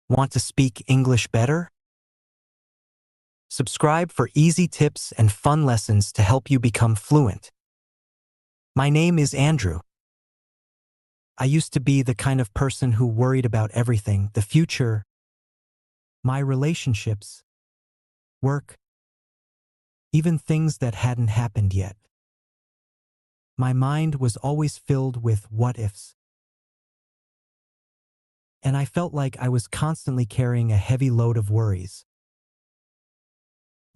Want to speak English better? Subscribe for easy tips and fun lessons to help you become fluent. My name is Andrew. I used to be the kind of person who worried about everything: the future, my relationships, work, even things that hadn't happened yet. My mind was always filled with what-ifs, and I felt like I was constantly carrying a heavy load of worries.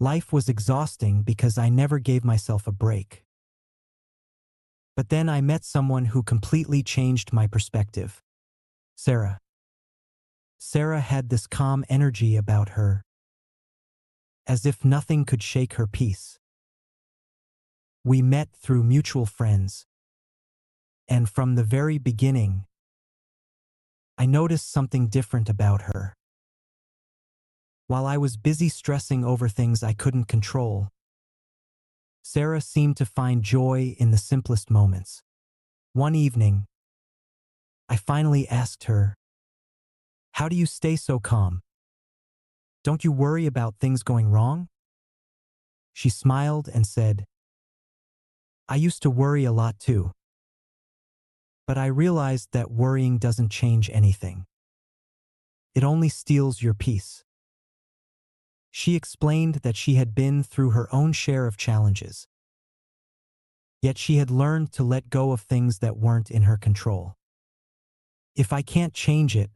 Life was exhausting because I never gave myself a break. But then I met someone who completely changed my perspective. Sarah. Sarah had this calm energy about her, as if nothing could shake her peace. We met through mutual friends, and from the very beginning, I noticed something different about her. While I was busy stressing over things I couldn't control, Sarah seemed to find joy in the simplest moments. One evening, I finally asked her, "How do you stay so calm? Don't you worry about things going wrong?" She smiled and said, "I used to worry a lot too. But I realized that worrying doesn't change anything. It only steals your peace." She explained that she had been through her own share of challenges, yet she had learned to let go of things that weren't in her control. "If I can't change it,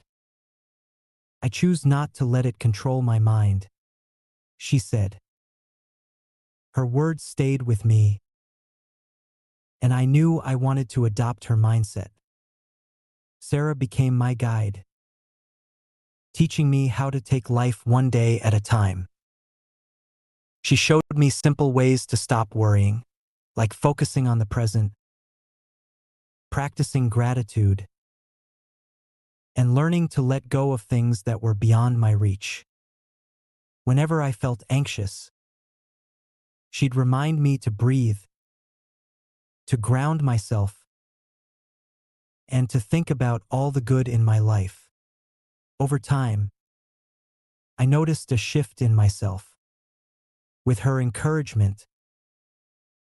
I choose not to let it control my mind," she said. Her words stayed with me, and I knew I wanted to adopt her mindset. Sarah became my guide, teaching me how to take life one day at a time. She showed me simple ways to stop worrying, like focusing on the present, practicing gratitude, and learning to let go of things that were beyond my reach. Whenever I felt anxious, she'd remind me to breathe, to ground myself, and to think about all the good in my life. Over time, I noticed a shift in myself. With her encouragement,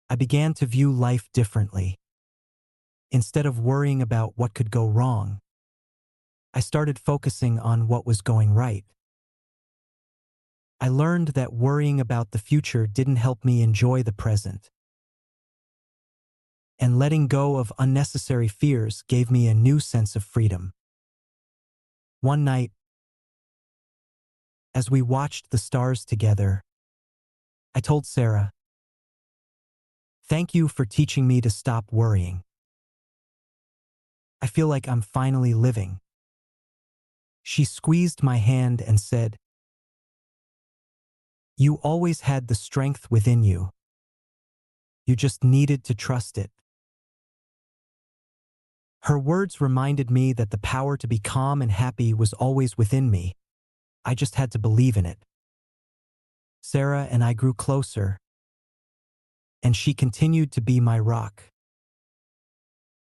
I began to view life differently. Instead of worrying about what could go wrong, I started focusing on what was going right. I learned that worrying about the future didn't help me enjoy the present, and letting go of unnecessary fears gave me a new sense of freedom. One night, as we watched the stars together, I told Sarah, "Thank you for teaching me to stop worrying. I feel like I'm finally living." She squeezed my hand and said, "You always had the strength within you. You just needed to trust it." Her words reminded me that the power to be calm and happy was always within me. I just had to believe in it. Sarah and I grew closer, and she continued to be my rock,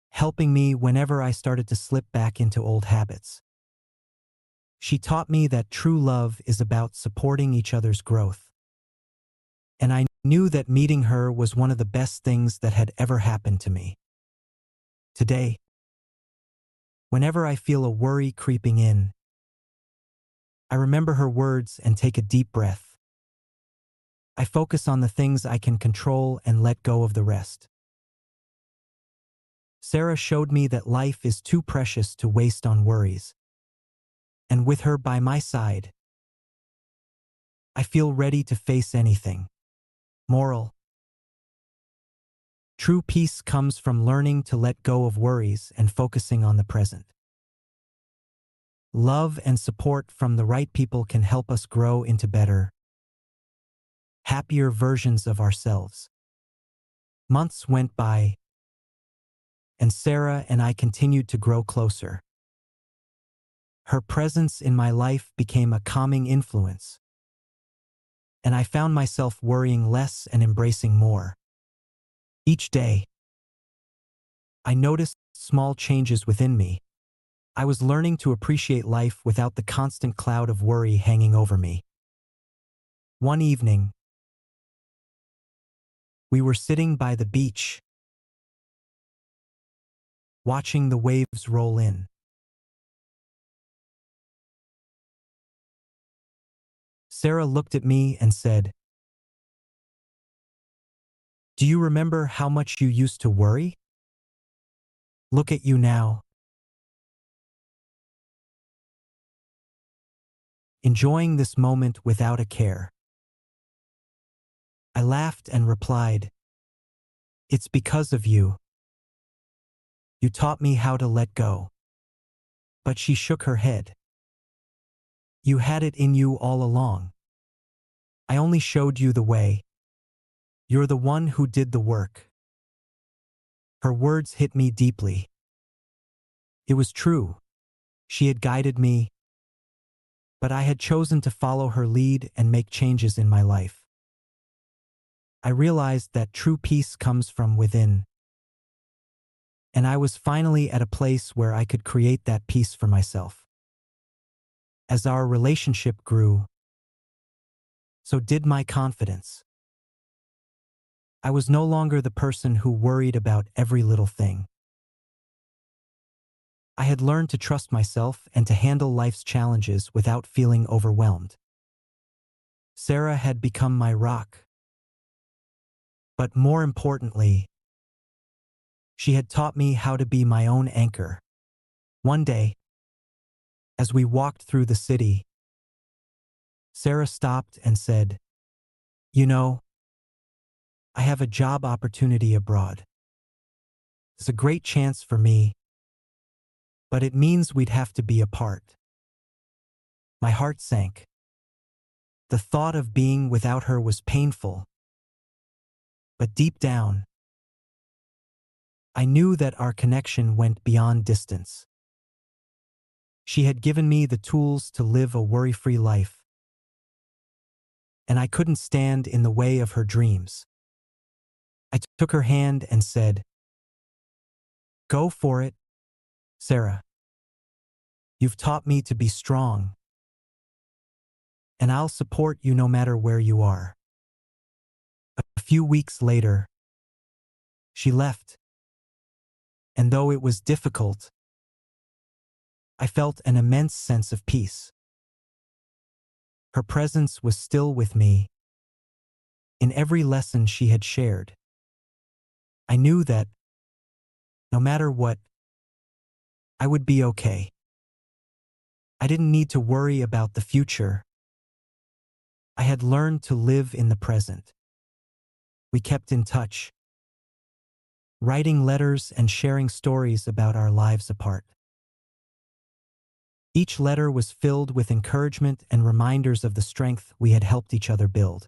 helping me whenever I started to slip back into old habits. She taught me that true love is about supporting each other's growth, and I knew that meeting her was one of the best things that had ever happened to me. Today, whenever I feel a worry creeping in, I remember her words and take a deep breath. I focus on the things I can control and let go of the rest. Sarah showed me that life is too precious to waste on worries, and with her by my side, I feel ready to face anything. Moral: true peace comes from learning to let go of worries and focusing on the present. Love and support from the right people can help us grow into better, happier versions of ourselves. Months went by, and Sarah and I continued to grow closer. Her presence in my life became a calming influence, and I found myself worrying less and embracing more. Each day, I noticed small changes within me. I was learning to appreciate life without the constant cloud of worry hanging over me. One evening, we were sitting by the beach, watching the waves roll in. Sarah looked at me and said, "Do you remember how much you used to worry? Look at you now, enjoying this moment without a care." I laughed and replied, "It's because of you. You taught me how to let go." But she shook her head. "You had it in you all along. I only showed you the way. You're the one who did the work." Her words hit me deeply. It was true. She had guided me, but I had chosen to follow her lead and make changes in my life. I realized that true peace comes from within, and I was finally at a place where I could create that peace for myself. As our relationship grew, so did my confidence. I was no longer the person who worried about every little thing. I had learned to trust myself and to handle life's challenges without feeling overwhelmed. Sarah had become my rock. But more importantly, she had taught me how to be my own anchor. One day, as we walked through the city, Sarah stopped and said, "You know, I have a job opportunity abroad. It's a great chance for me, but it means we'd have to be apart." My heart sank. The thought of being without her was painful, but deep down, I knew that our connection went beyond distance. She had given me the tools to live a worry-free life, and I couldn't stand in the way of her dreams. I took her hand and said, "Go for it, Sarah. You've taught me to be strong, and I'll support you no matter where you are." A few weeks later, she left, and though it was difficult, I felt an immense sense of peace. Her presence was still with me in every lesson she had shared. I knew that, no matter what, I would be okay. I didn't need to worry about the future. I had learned to live in the present. We kept in touch, writing letters and sharing stories about our lives apart. Each letter was filled with encouragement and reminders of the strength we had helped each other build.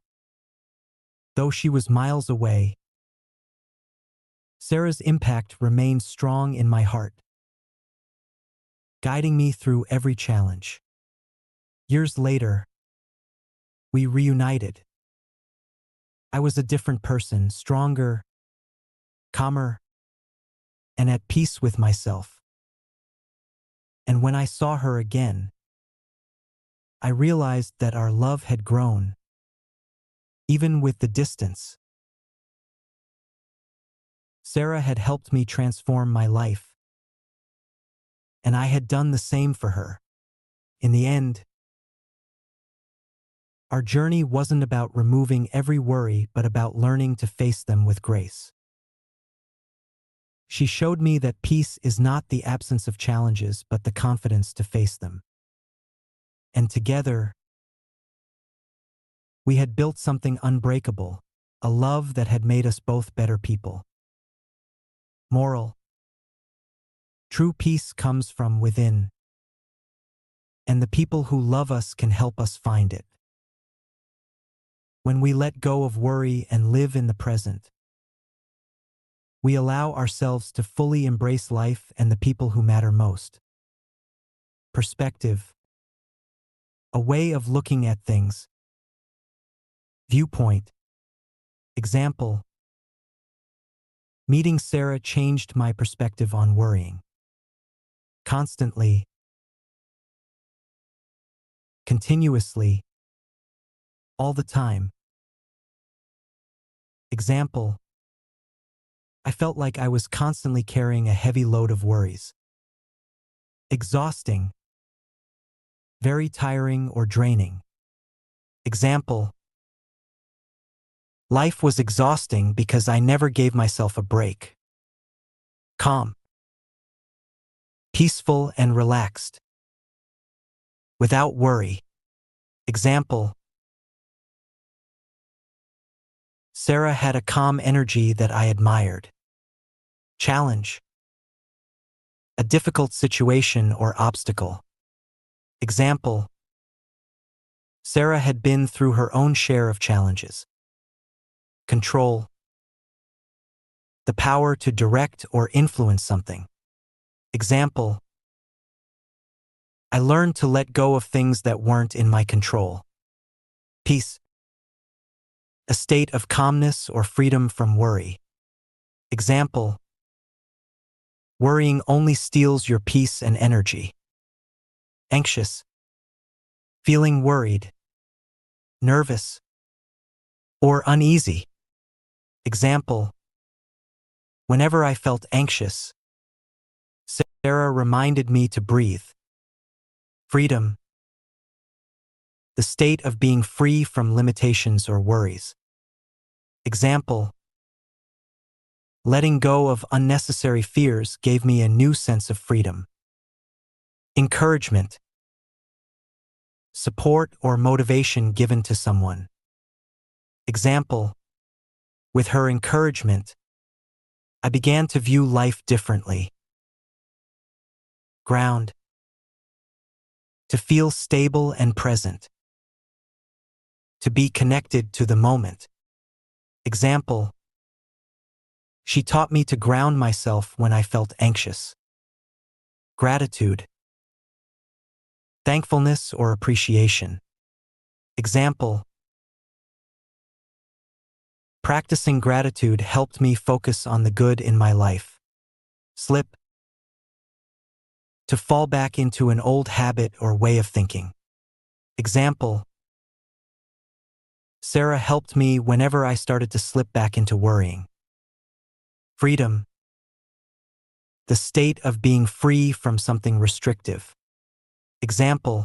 Though she was miles away, Sarah's impact remained strong in my heart, guiding me through every challenge. Years later, we reunited. I was a different person, stronger, calmer, and at peace with myself. And when I saw her again, I realized that our love had grown, even with the distance. Sarah had helped me transform my life, and I had done the same for her. In the end, our journey wasn't about removing every worry, but about learning to face them with grace. She showed me that peace is not the absence of challenges, but the confidence to face them. And together, we had built something unbreakable, a love that had made us both better people. Moral: true peace comes from within, and the people who love us can help us find it. When we let go of worry and live in the present, we allow ourselves to fully embrace life and the people who matter most. Perspective: a way of looking at things. Viewpoint: example. Meeting Sarah changed my perspective on worrying. Constantly, continuously, all the time. Example: I felt like I was constantly carrying a heavy load of worries. Exhausting, very tiring or draining. Example: life was exhausting because I never gave myself a break. Calm, peaceful and relaxed, without worry. Example: Sarah had a calm energy that I admired. Challenge: a difficult situation or obstacle. Example: Sarah had been through her own share of challenges. Control: the power to direct or influence something. Example: I learned to let go of things that weren't in my control. Peace: a state of calmness or freedom from worry. Example: worrying only steals your peace and energy. Anxious: feeling worried, nervous, or uneasy. Example: whenever I felt anxious, Sarah reminded me to breathe. Freedom: the state of being free from limitations or worries. Example: letting go of unnecessary fears gave me a new sense of freedom. Encouragement: support or motivation given to someone. Example: with her encouragement, I began to view life differently. Ground: to feel stable and present. To be connected to the moment. Example: she taught me to ground myself when I felt anxious. Gratitude: thankfulness or appreciation. Example: practicing gratitude helped me focus on the good in my life. Slip: to fall back into an old habit or way of thinking. Example: Sarah helped me whenever I started to slip back into worrying. Freedom: the state of being free from something restrictive. Example: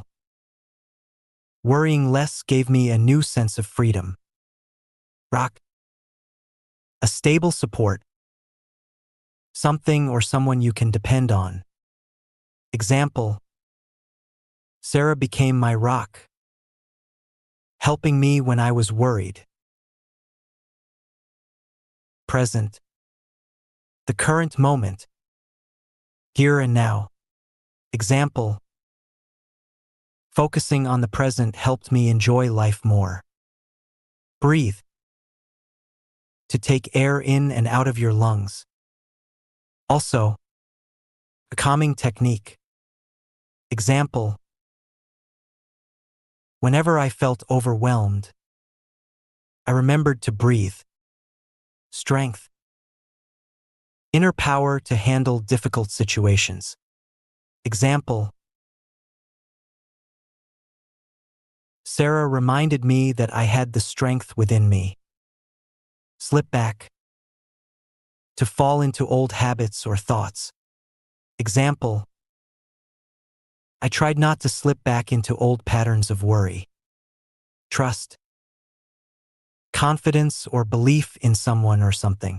worrying less gave me a new sense of freedom. Rock: a stable support, something or someone you can depend on. Example: Sarah became my rock, helping me when I was worried. Present: the current moment, here and now. Example: focusing on the present helped me enjoy life more. Breathe: to take air in and out of your lungs. Also, a calming technique. Example: whenever I felt overwhelmed, I remembered to breathe. Strength: inner power to handle difficult situations. Example: Sarah reminded me that I had the strength within me. Slip back: to fall into old habits or thoughts. Example: I tried not to slip back into old patterns of worry. Trust: confidence or belief in someone or something.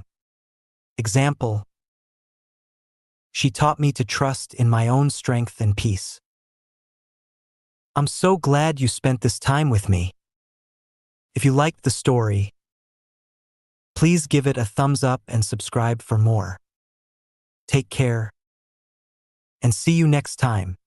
Example: she taught me to trust in my own strength and peace. I'm so glad you spent this time with me. If you liked the story, please give it a thumbs up and subscribe for more. Take care, and see you next time.